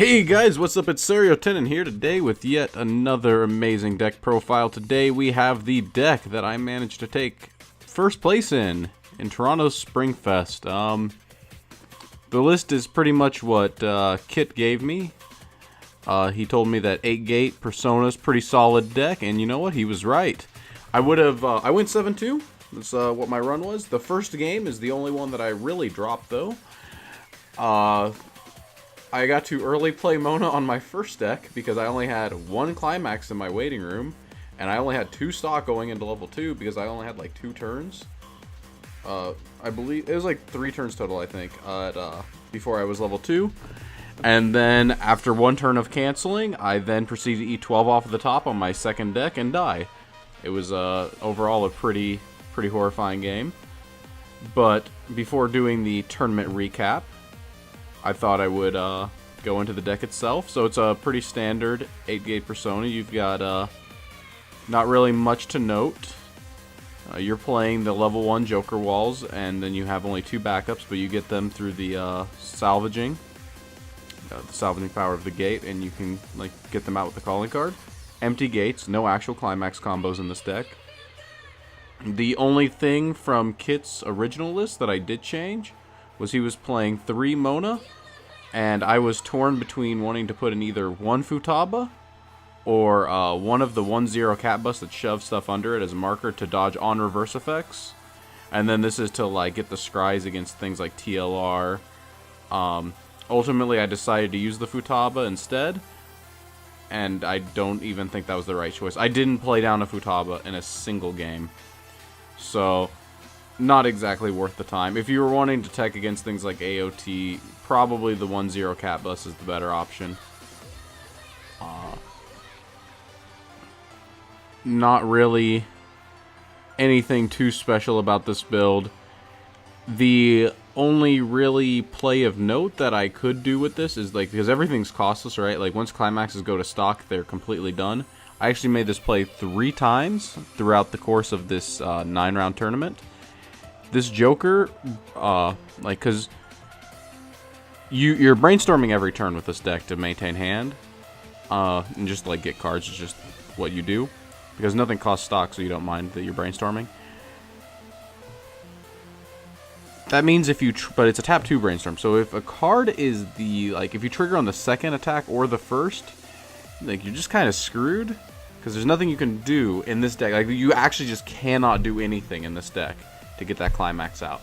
Hey guys, what's up? It's Seriotenin here today with yet another amazing deck profile. Today we have the deck that I managed to take first place in Toronto's Springfest. The list is pretty much what Kit gave me. He told me that 8-gate Persona's pretty solid deck, and you know what? He was right. I went 7-2. That's what my run was. The first game is the only one that I really dropped though. I got to early play Mona on my first deck because I only had one climax in my waiting room, and I only had 2 stock going into level 2 because I only had like 2 turns. I believe it was like 3 turns total, I think, before I was level 2. And then after 1 turn of canceling, I then proceeded to eat 12 off of the top on my second deck and die. It was overall a pretty horrifying game. But before doing the tournament recap, I thought I would go into the deck itself. So it's a pretty standard 8-gate Persona. You've got not really much to note. You're playing the level 1 Joker walls, and then you have only 2 backups, but you get them through the salvaging power of the gate, and you can like get them out with the calling card. Empty gates, no actual climax combos in this deck. The only thing from Kit's original list that I did change was he was playing 3 Mona, and I was torn between wanting to put in either 1 Futaba or one of the 1-0 cat bus that shoves stuff under it as a marker to dodge on reverse effects. And then this is to like get the scries against things like TLR. Ultimately, I decided to use the Futaba instead, and I don't even think that was the right choice. I didn't play down a Futaba in a single game, so not exactly worth the time. If you were wanting to tech against things like AOT, probably the 1-0 cat bus is the better option. Not really anything too special about this build. The only really play of note that I could do with this is like, because everything's costless, right? Like once climaxes go to stock, they're completely done. I actually made this play 3 times throughout the course of this 9-round tournament. This Joker, like, because you're brainstorming every turn with this deck to maintain hand, and just, like, get cards is just what you do, because nothing costs stock, so you don't mind that you're brainstorming. That means if you, but it's a tap 2 brainstorm, so if a card is the, like, if you trigger on the second attack or the first, like, you're just kind of screwed, because there's nothing you can do in this deck. Like, you actually just cannot do anything in this deck to get that climax out.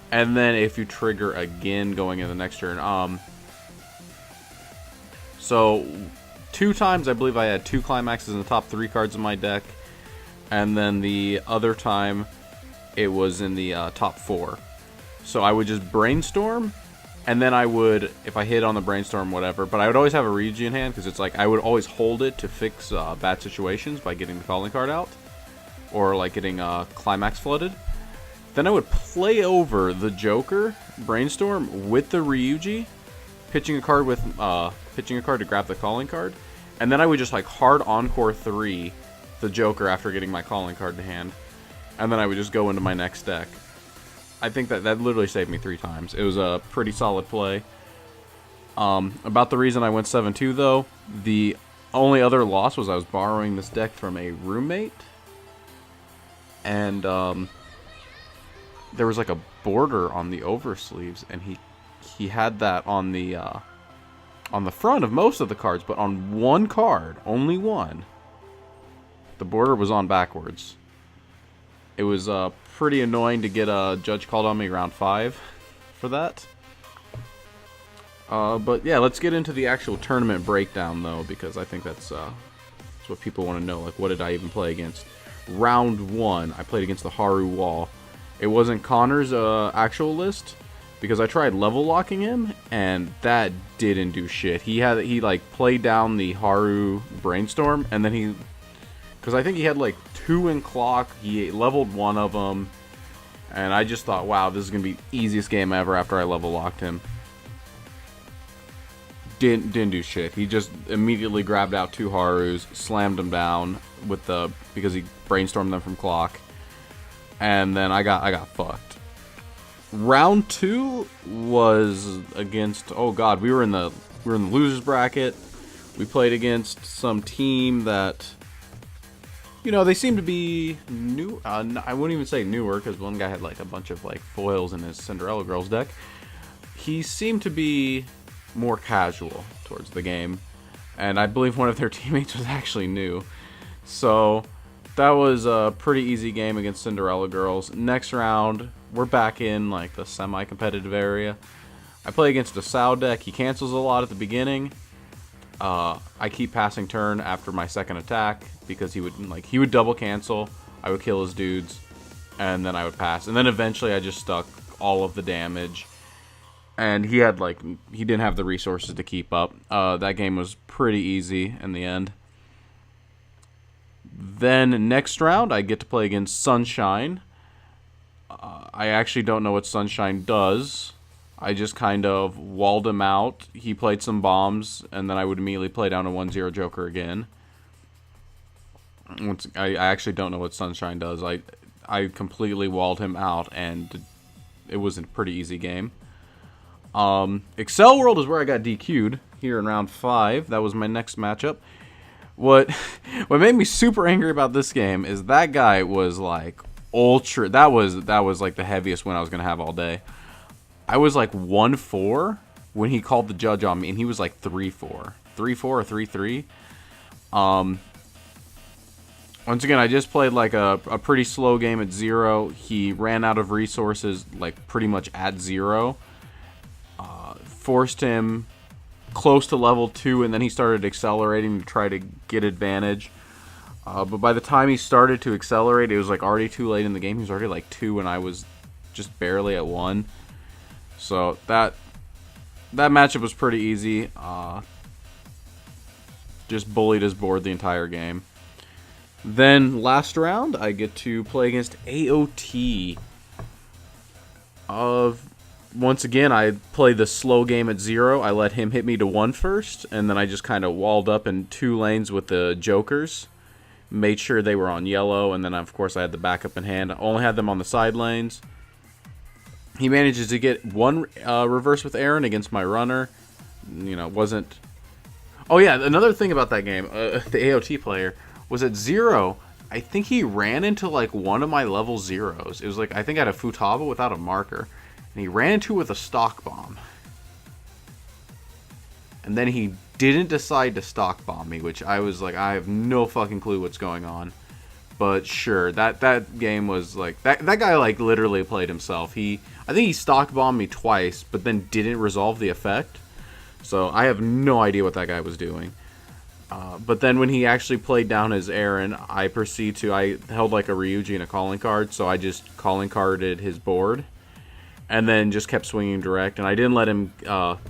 And then if you trigger again going into the next turn, so 2 times I believe I had 2 climaxes in the top 3 cards of my deck, and then the other time it was in the top 4. So I would just brainstorm, and then I would, if I hit on the brainstorm, whatever, but I would always have a Ryuji in hand, because it's like I would always hold it to fix bad situations by getting the calling card out, or like getting climax flooded. Then I would play over the Joker brainstorm with the Ryuji, pitching a card to grab the calling card, and then I would just like hard encore 3 the Joker after getting my calling card to hand, and then I would just go into my next deck. I think that literally saved me 3 times. It was a pretty solid play. About the reason I went 7-2 though, the only other loss was I was borrowing this deck from a roommate, and there was like a border on the oversleeves, and he had that on the front of most of the cards, but on one card, only one, the border was on backwards. It was pretty annoying to get a judge called on me round 5 for that. But yeah, let's get into the actual tournament breakdown though, because I think that's what people want to know. Like, what did I even play against? Round 1, I played against the Haru wall. It wasn't Connor's actual list, because I tried level locking him, and that didn't do shit. He like played down the Haru brainstorm, and then because I think he had like 2 in clock, he leveled 1 of them, and I just thought, wow, this is gonna be the easiest game ever after I level locked him. Didn't do shit. He just immediately grabbed out 2 Harus, slammed them down with because he brainstormed them from clock. And then I got fucked. Round 2 was against, oh god, we were in the we were in the losers bracket. We played against some team that, you know, they seem to be new. I wouldn't even say newer, because one guy had like a bunch of like foils in his Cinderella Girls deck. He seemed to be more casual towards the game, and I believe one of their teammates was actually new. So that was a pretty easy game against Cinderella Girls. Next round, we're back in like the semi-competitive area. I play against a Sao deck. He cancels a lot at the beginning. I keep passing turn after my second attack because he would double cancel. I would kill his dudes, and then I would pass. And then eventually I just stuck all of the damage. And he didn't have the resources to keep up. That game was pretty easy in the end. Then next round I get to play against Sunshine. I actually don't know what Sunshine does. I just kind of walled him out. He played some bombs, and then I would immediately play down a 1-0 Joker again. I actually don't know what Sunshine does. I completely walled him out, and it was a pretty easy game. Excel World is where I got DQ'd here in round 5. That was my next matchup. What made me super angry about this game is that guy was like ultra. That was like the heaviest win I was gonna have all day. I was like 1-4 when he called the judge on me, and he was like 3-4. 3-4 or 3-3. Once again, I just played like a pretty slow game at 0. He ran out of resources like pretty much at 0. Forced him close to level 2, and then he started accelerating to try to get advantage. But by the time he started to accelerate, it was like already too late in the game. He was already like 2, and I was just barely at 1. So that matchup was pretty easy. Just bullied his board the entire game. Then last round, I get to play against AOT. Once again, I played the slow game at 0. I let him hit me to 1 first, and then I just kind of walled up in 2 lanes with the Jokers. Made sure they were on yellow, and then of course I had the backup in hand. I only had them on the side lanes. He manages to get 1 reverse with Aaron against my runner. You know, wasn't... Oh yeah, another thing about that game, the AOT player, was at 0. I think he ran into like one of my level 0s. It was like, I think I had a Futaba without a marker. And he ran into it with a stock bomb. And then he didn't decide to stock bomb me, which I was like, I have no fucking clue what's going on. But sure, that game was like, that guy like literally played himself. I think he stock bombed me twice, but then didn't resolve the effect. So I have no idea what that guy was doing. But then when he actually played down his Aaron, I held like a Ryuji and a calling card, so I just calling carded his board. And then just kept swinging direct, and I didn't let him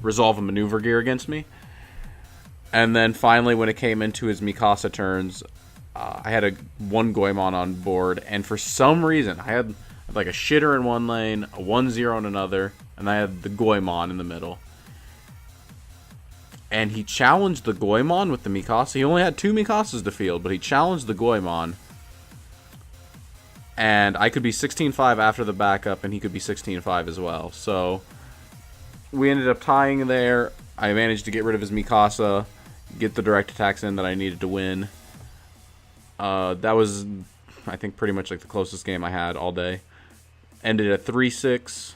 resolve a maneuver gear against me. And then finally, when it came into his Mikasa turns, I had 1 Goemon on board, and for some reason, I had like a shitter in one lane, a 1-0 in another, and I had the Goemon in the middle. And he challenged the Goemon with the Mikasa. He only had 2 Mikasas to field, but he challenged the Goemon. And I could be 16-5 after the backup, and he could be 16-5 as well. So we ended up tying there. I managed to get rid of his Mikasa, get the direct attacks in that I needed to win. That was, I think, pretty much like the closest game I had all day. Ended at 3-6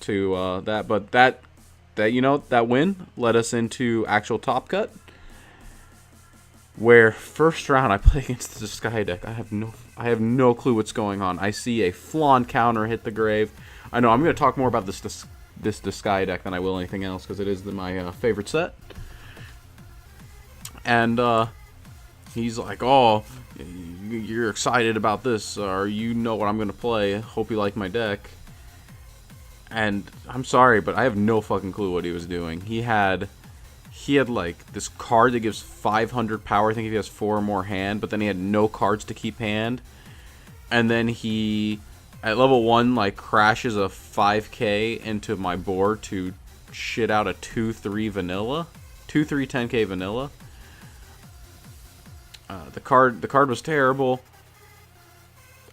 to that. But that win led us into actual Top Cut, where first round I play against the Sky deck. I have no clue what's going on. I see a Flan counter hit the grave. I know I'm going to talk more about this Sky deck than I will anything else, because it is my favorite set. And he's like, "Oh, you're excited about this, or you know what I'm going to play. Hope you like my deck." And I'm sorry, but I have no fucking clue what he was doing. He had like this card that gives 500 power. I think if he has 4 or more hand, but then he had no cards to keep hand. And then he, at level 1, like crashes a 5k into my board to shit out a 2-3 vanilla. 2-3 10k vanilla. The card was terrible.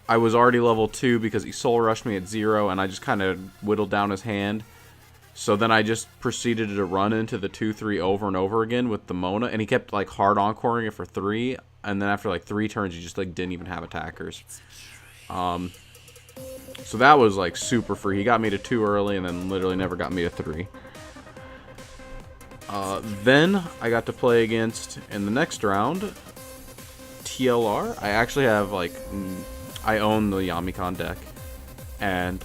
I was already level 2 because he soul rushed me at 0, and I just kind of whittled down his hand. So then I just proceeded to run into the 2-3 over and over again with the Mona, and he kept like hard encoring it for 3, and then after like 3 turns, he just like didn't even have attackers. So that was like super free. He got me to 2 early, and then literally never got me to 3. Then I got to play against, in the next round, TLR. I actually have like, I own the Yamikon deck, and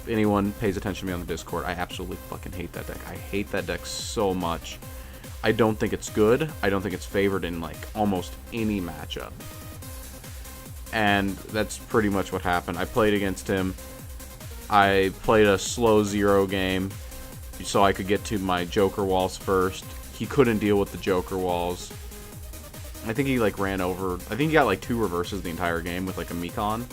anyone pays attention to me on the Discord, I absolutely fucking hate that deck. I hate that deck so much. I don't think it's good. I don't think it's favored in like almost any matchup. And that's pretty much what happened. I played against him. I played a slow 0 game so I could get to my Joker walls first. He couldn't deal with the Joker walls. I think he like ran over. I think he got like 2 reverses the entire game with like a Mekon.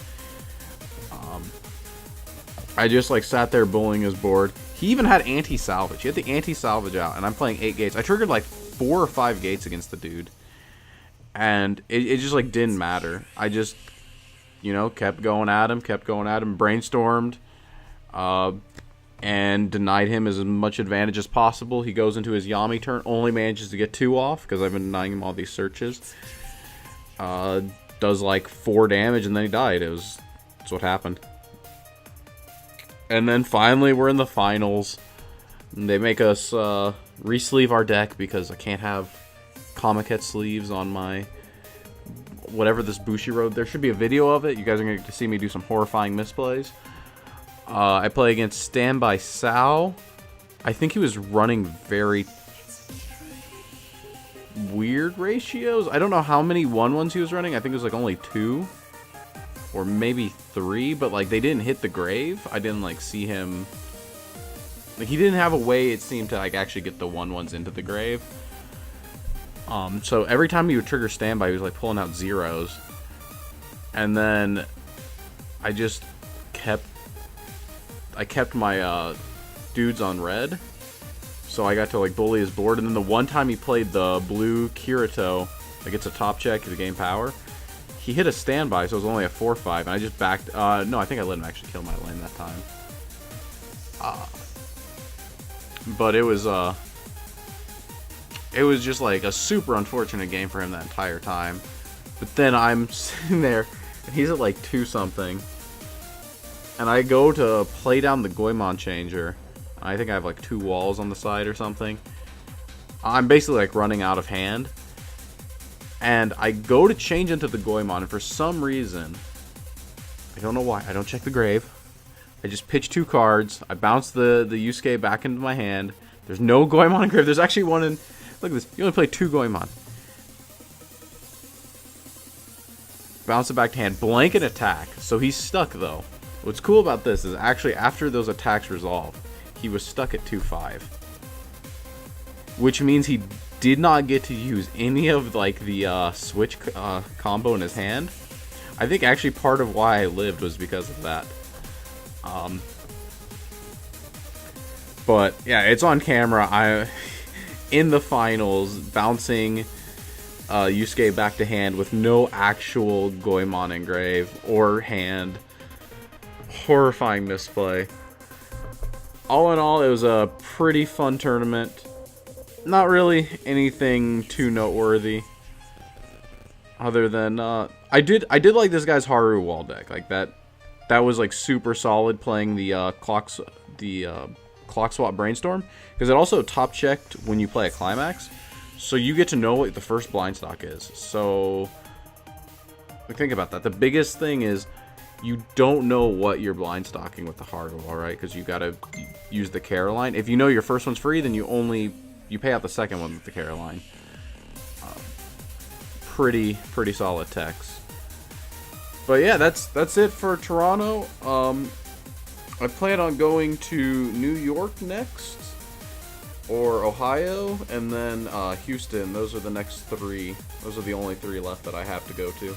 I just like sat there bullying his board. He even had anti-salvage. He had the anti-salvage out, and I'm playing 8 gates. I triggered like 4 or 5 gates against the dude, and it just like didn't matter. I just, you know, kept going at him, brainstormed, and denied him as much advantage as possible. He goes into his Yami turn, only manages to get 2 off because I've been denying him all these searches. Does like 4 damage, and then he died. That's what happened. And then finally, we're in the finals. They make us re-sleeve our deck because I can't have Comiket sleeves on my whatever this Bushi Road. There should be a video of it. You guys are going to see me do some horrifying misplays. I play against Standby Sal. I think he was running very weird ratios. I don't know how many 1-1s he was running. I think it was like only 2. Or maybe 3, but like they didn't hit the grave. I didn't like see him. Like he didn't have a way, it seemed, to like actually get the 1-1s into the grave. So every time he would trigger standby, he was like pulling out 0s. And then I just kept my dudes on red. So I got to like bully his board. And then the one time he played the blue Kirito, like it's a top check to gain power. He hit a standby, so it was only a 4-5, and I just backed. No, I think I let him actually kill my lane that time. But it was just like a super unfortunate game for him that entire time. But then I'm sitting there, and he's at like 2 something, and I go to play down the Goemon changer. I think I have like 2 walls on the side or something. I'm basically like running out of hand. And I go to change into the Goemon, and for some reason, I don't know why, I don't check the grave. I just pitch 2 cards. I bounce the Yusuke back into my hand. There's no Goemon in grave. There's actually one in... Look at this. You only play 2 Goemon. Bounce it back to hand. Blanket attack. So he's stuck, though. What's cool about this is actually after those attacks resolve, he was stuck at 2-5. Which means he did not get to use any of like the switch combo in his hand. I think actually part of why I lived was because of that. But yeah, it's on camera. I in the finals bouncing Yusuke back to hand with no actual Goemon engrave or hand. Horrifying misplay. All in all, it was a pretty fun tournament. Not really anything too noteworthy, other than I did like this guy's Haru wall deck. Like that was like super solid playing the clock swap brainstorm, because it also top checked when you play a climax, so you get to know what the first blind stock is. So think about that. The biggest thing is you don't know what you're blind stocking with the Haru wall, right? Because you gotta use the Caroline. If you know your first one's free, then you pay out the second one with the Caroline. Pretty solid techs. But yeah, that's it for Toronto. I plan on going to New York next, or Ohio, and then Houston. Those are the next 3. Those are the only 3 left that I have to go to.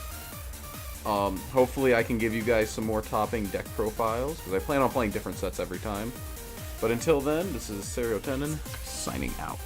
Hopefully I can give you guys some more topping deck profiles, because I plan on playing different sets every time. But until then, this is Serio Tenon, signing out.